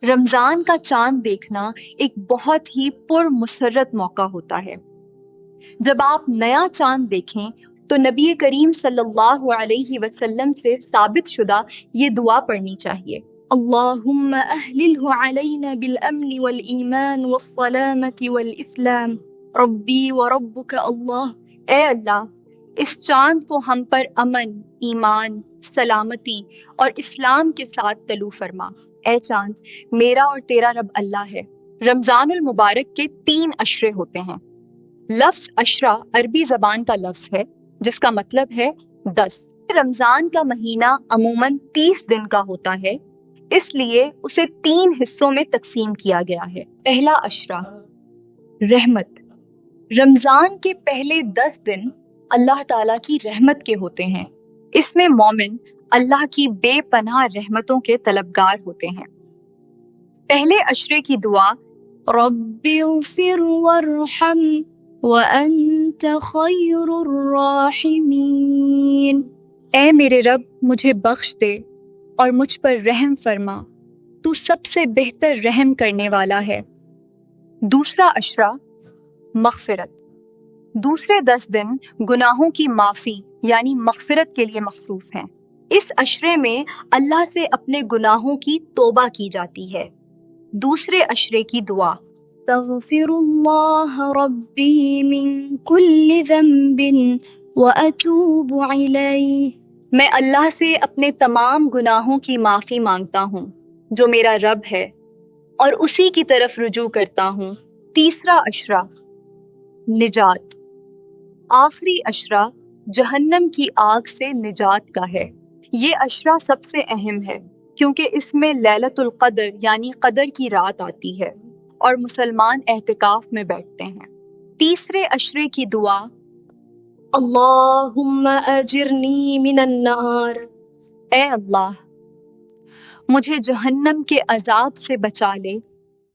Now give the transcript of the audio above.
رمضان کا چاند دیکھنا ایک بہت ہی پرمسرت موقع ہوتا ہے۔ جب آپ نیا چاند دیکھیں تو نبی کریم صلی اللہ علیہ وسلم سے ثابت شدہ یہ دعا پڑھنی چاہیے: اللہم اہللہ علینا بالامن والایمان والسلامة والاسلام ربی وربک اللہ۔ اے اللہ، اس چاند کو ہم پر امن، ایمان، سلامتی اور اسلام کے ساتھ طلوع فرما۔ اے چاند، میرا اور تیرا رب اللہ ہے۔ رمضان المبارک کے 3 عشرے ہوتے ہیں۔ لفظ عشرہ عربی زبان کا لفظ ہے جس کا مطلب ہے 10۔ رمضان کا مہینہ عموماً 30 دن کا ہوتا ہے، اس لیے اسے 3 حصوں میں تقسیم کیا گیا ہے۔ پہلا عشرہ رحمت۔ رمضان کے پہلے 10 دن اللہ تعالیٰ کی رحمت کے ہوتے ہیں۔ اس میں مومن اللہ کی بے پناہ رحمتوں کے طلبگار ہوتے ہیں۔ پہلے عشرے کی دعا رب اغفر وارحم وانت خیر الراحمین، اے میرے رب مجھے بخش دے اور مجھ پر رحم فرما، تو سب سے بہتر رحم کرنے والا ہے۔ دوسرا عشرہ مغفرت۔ دوسرے 10 دن گناہوں کی معافی یعنی مغفرت کے لیے مخصوص ہیں۔ اس عشرے میں اللہ سے اپنے گناہوں کی توبہ کی جاتی ہے۔ دوسرے عشرے کی دعا استغفر اللہ ربی من کل ذنب واتوب الیہ، میں اللہ سے اپنے تمام گناہوں کی معافی مانگتا ہوں جو میرا رب ہے اور اسی کی طرف رجوع کرتا ہوں۔ تیسرا عشرہ نجات۔ آخری عشرہ جہنم کی آگ سے نجات کا ہے۔ یہ عشرہ سب سے اہم ہے کیونکہ اس میں لیلۃ القدر یعنی قدر کی رات آتی ہے اور مسلمان اعتکاف میں بیٹھتے ہیں۔ تیسرے عشرے کی دعا اللہم اجرنی من النار، اے اللہ مجھے جہنم کے عذاب سے بچا لے